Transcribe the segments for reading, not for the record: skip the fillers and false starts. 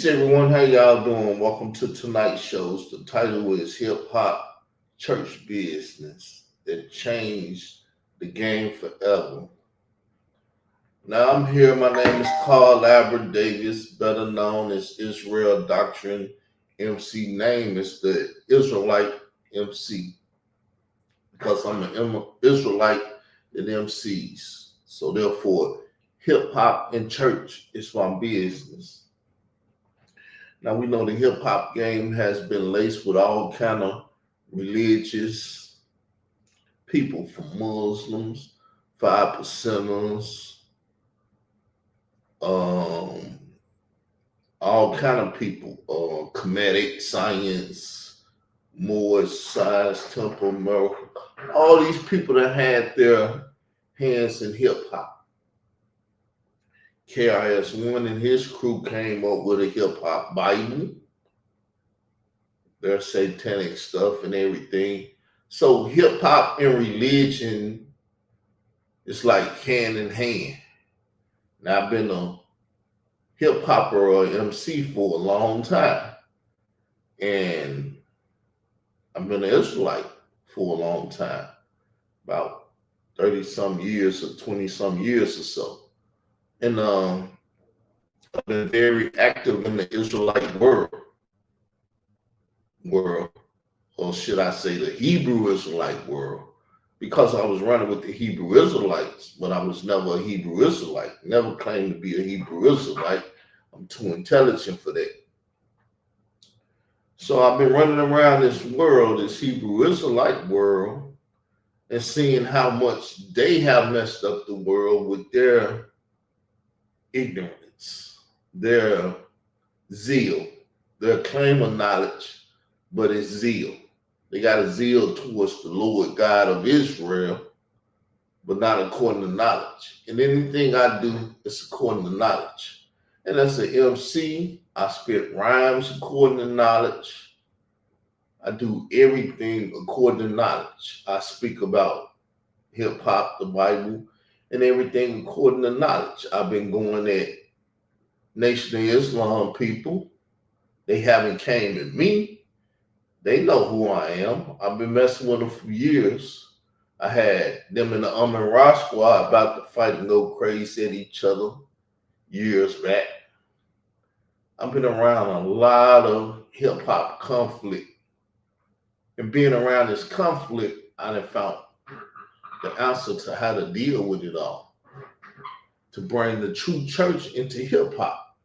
Peace, everyone. How y'all doing? Welcome to tonight's shows. The title is Hip Hop Church Business that changed the game forever. Now I'm here. My name is Carl Albert Davis, better known as Israel Doctrine MC. Name is the Israelite MC because I'm an Israelite that MCs. So therefore, hip hop and church is my business. Now we know the hip hop game has been laced with all kind of religious people, from Muslims, 5%ers, um, all kind of people, comedic science, Moors, Science Temple, America, all these people that had their hands in hip hop. KRS-One and his crew came up with a hip hop Bible, their satanic stuff and everything. So hip hop and religion is like hand in hand. Now I've been a hip hopper or MC for a long time, and I've been an Israelite for a long time, about 30 some years or 20 some years or so. And I've been very active in the Israelite world, or should I say the Hebrew Israelite world, because I was running with the Hebrew Israelites, but I was never a Hebrew Israelite, never claimed to be a Hebrew Israelite. I'm too intelligent for that. So I've been running around this world, this Hebrew Israelite world, and seeing how much they have messed up the world with their ignorance, their zeal, their claim of knowledge, but it's zeal. They got a zeal towards the Lord God of Israel, but not according to knowledge. And anything I do is according to knowledge. And as an MC, I spit rhymes according to knowledge. I do everything according to knowledge. I speak about hip hop, the Bible, and everything according to knowledge. I've been going at Nation of Islam people. They haven't came at me. They know who I am. I've been messing with them for years. I had them in the Amin Ra squad about to fight and go crazy at each other years back. I've been around a lot of hip hop conflict. And being around this conflict, I done found the answer to how to deal with it all, to bring the true church into hip hop,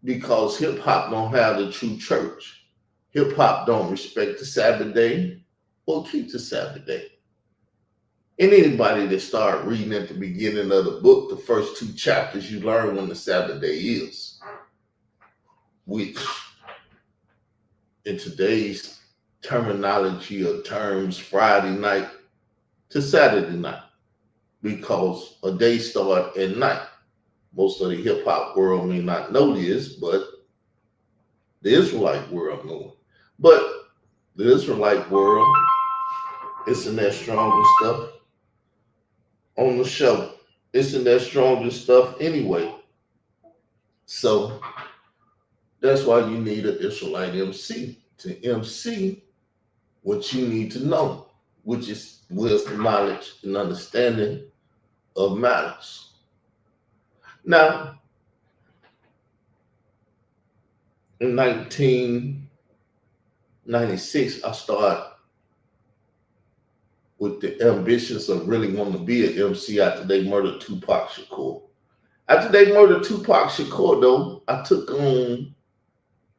because hip hop don't have the true church. Hip hop don't respect the Sabbath day or keep the Sabbath day. And anybody that start reading at the beginning of the book, the first 2 chapters, you learn when the Sabbath day is, which in today's terminology or terms, Friday night to Saturday night, because a day starts at night. Most of the hip hop world may not know this, but the Israelite world knows. But the Israelite world is in their strongest stuff on the show. It's in their strongest stuff anyway. So that's why you need an Israelite MC to MC what you need to know, which is wisdom, knowledge, and understanding of matters. Now, in 1996, I started with the ambitions of really wanting to be an MC after they murdered Tupac Shakur. After they murdered Tupac Shakur, though, I took on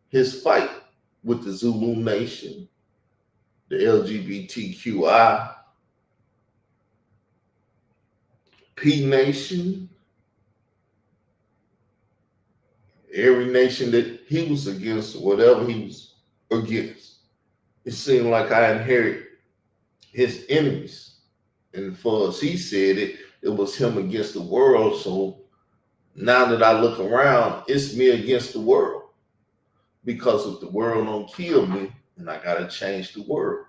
his fight with the Zulu Nation, the LGBTQI, P Nation, every nation that he was against, whatever he was against. It seemed like I inherited his enemies. And for as he said it, it was him against the world. So now that I look around, it's me against the world. Because if the world don't kill me, then I gotta change the world.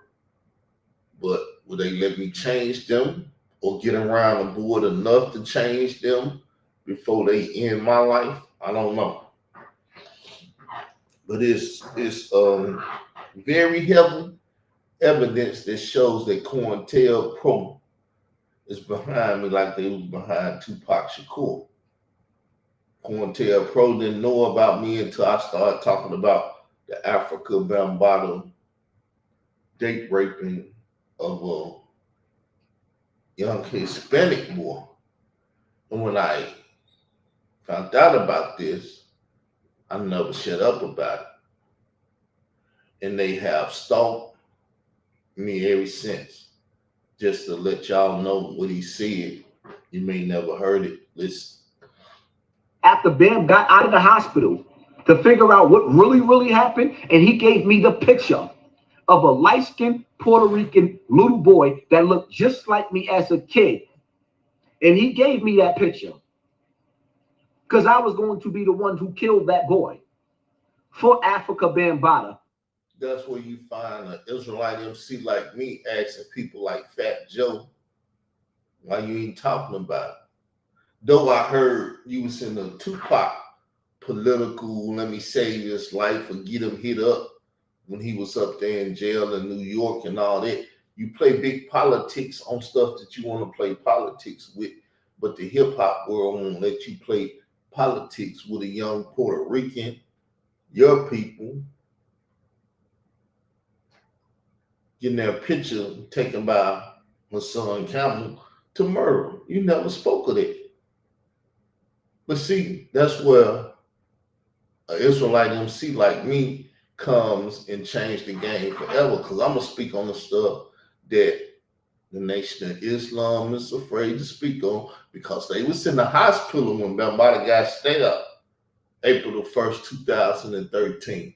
But will they let me change them or get around the board enough to change them before they end my life? I don't know. But it's very heavy evidence that shows that COINTELPRO is behind me like they was behind Tupac Shakur. COINTELPRO didn't know about me until I started talking about the Africa Bambaataa date raping of a young Hispanic boy. And when I found out about this, I never shut up about it. And they have stalked me ever since. Just to let y'all know what he said. You may never heard it. Listen. After Bam got out of the hospital to figure out what really happened, and he gave me the picture of a light-skinned Puerto Rican little boy that looked just like me as a kid. And he gave me that picture because I was going to be the one who killed that boy for Africa Bambaataa. That's where you find an Israelite MC like me asking people like Fat Joe, why you ain't talking about it? Though I heard you was in the Tupac political, let me save his life or get him hit up when he was up there in jail in New York and all that. You play big politics on stuff that you want to play politics with, but the hip hop world won't let you play politics with a young Puerto Rican, your people, getting their picture taken by Hassan Campbell to murder. You never spoke of it. But see, that's where an Israelite MC like me comes and change the game forever. Because I'm going to speak on the stuff that the Nation of Islam is afraid to speak on because they was in the hospital when Bambaataa got stabbed April the 1st, 2013.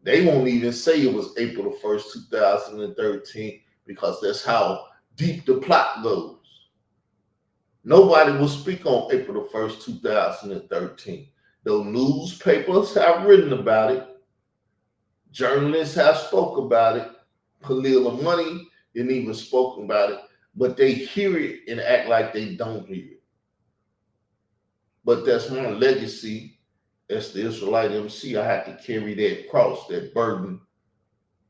They won't even say it was April the 1st, 2013 because that's how deep the plot goes. Nobody will speak on April the 1st, 2013. Though newspapers have written about it, journalists have spoke about it, Khalil Money didn't even spoke about it, but they hear it and act like they don't hear it. But that's my legacy as the Israelite MC. I have to carry that cross, that burden,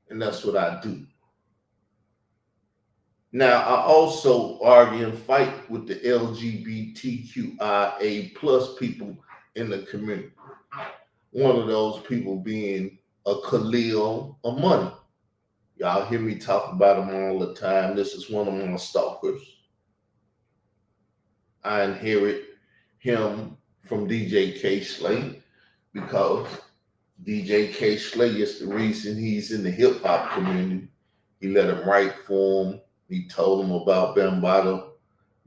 and that's what I do. Now, I also argue and fight with the LGBTQIA plus people in the community. One of those people being a Khalil Money. Y'all hear me talk about him all the time. This is one of my stalkers. I inherit him from DJ K. Slay because DJ K. Slay is the reason he's in the hip hop community. He let him write for him. He told him about Bambaataa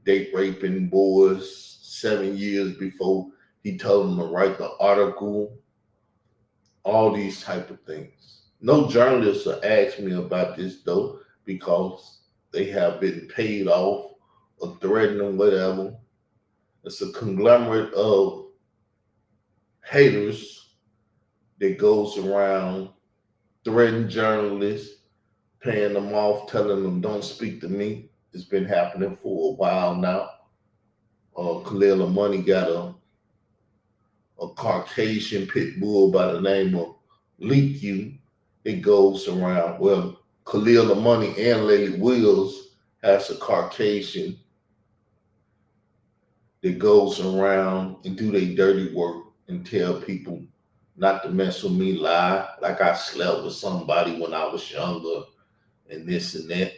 date raping boys 7 years before he told him to write the article. All these type of things. No journalists will ask me about this though because they have been paid off or threatened or whatever. It's a conglomerate of haters that goes around threatening journalists, paying them off, telling them don't speak to me. It's been happening for a while now. Khalil Money got a Caucasian pit bull by the name of Leak You. It goes around. Well, Khalil Money and Lady Wills has a Caucasian that goes around and do their dirty work and tell people not to mess with me, lie like I slept with somebody when I was younger and this and that.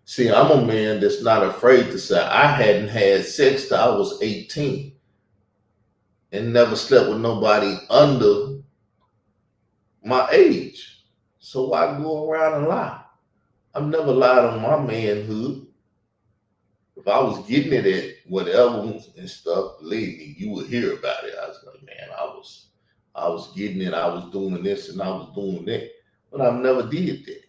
See, I'm a man that's not afraid to say I hadn't had sex till I was 18 and never slept with nobody under my age. So why go around and lie? I've never lied on my manhood. If I was getting it at whatever and stuff, believe me, you would hear about it. I was like, man, I was getting it, I was doing this and I was doing that. But I never did that.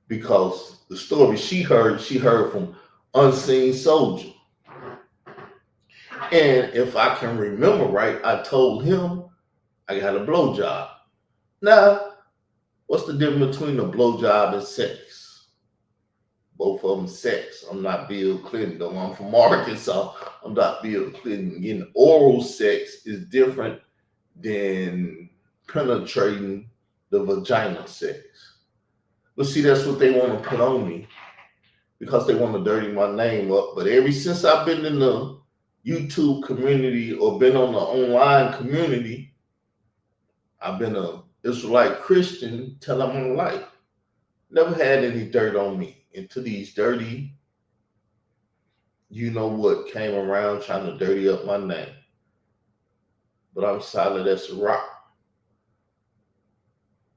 Because the story she heard from Unseen Soldier. And if I can remember right, I told him I got a blowjob. Now, what's the difference between a blowjob and sex? both of them sex. I'm not Bill Clinton, though. I'm from Arkansas. I'm not Bill Clinton. Getting oral sex is different than penetrating the vagina sex. But see, that's what they want to put on me because they want to dirty my name up. But ever since I've been in the YouTube community or been on the online community, I've been a Israelite Christian till I'm on life. Never had any dirt on me until these dirty, you know what, came around trying to dirty up my name. But I'm solid as a rock.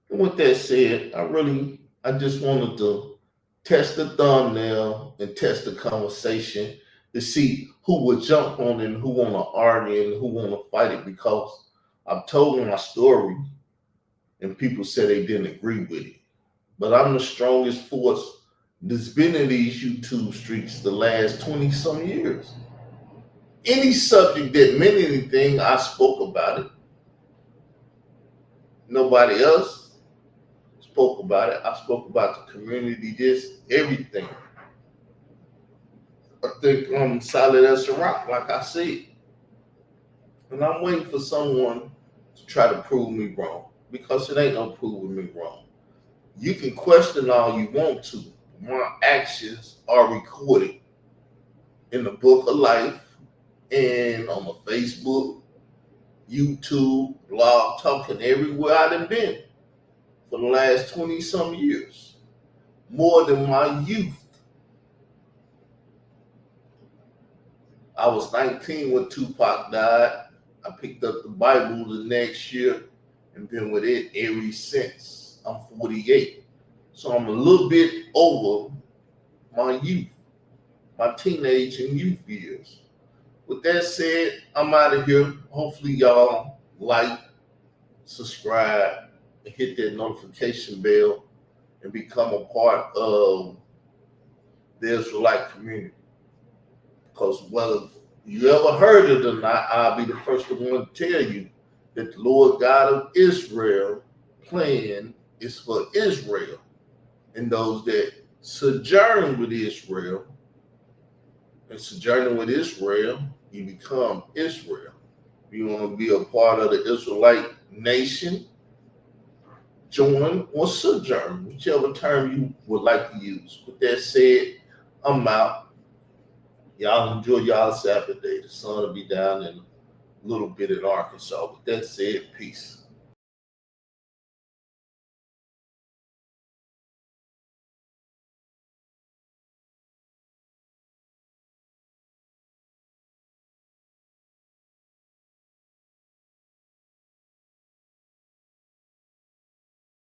And with that said, I just wanted to test the thumbnail and test the conversation to see who would jump on it and who want to argue and who want to fight it, because I've told my story and people said they didn't agree with it. But I'm the strongest force that's been in these YouTube streets the last 20 some years. Any subject that meant anything, I spoke about it. Nobody else spoke about it. I spoke about the community, just everything. I think I'm solid as a rock, like I said. And I'm waiting for someone to try to prove me wrong, because it ain't no proving me wrong. You can question all you want to. My actions are recorded in the book of life and on the Facebook, YouTube, blog, talking everywhere I done been for the last 20 some years. More than my youth. I was 19 when Tupac died. I picked up the Bible the next year and been with it ever since. I'm 48. So I'm a little bit over my youth, my teenage and youth years. With that said, I'm out of here. Hopefully y'all like, subscribe, and hit that notification bell and become a part of the Israelite community. Because whether you ever heard it or not, I'll be the first one to tell you that the Lord God of Israel plan is for Israel and those that sojourn with Israel. And sojourning with Israel, you become Israel. You want to be a part of the Israelite nation, join or sojourn, whichever term you would like to use. With that said, I'm out. Y'all enjoy y'all Sabbath day. The sun will be down in a little bit in Arkansas. With that said, peace.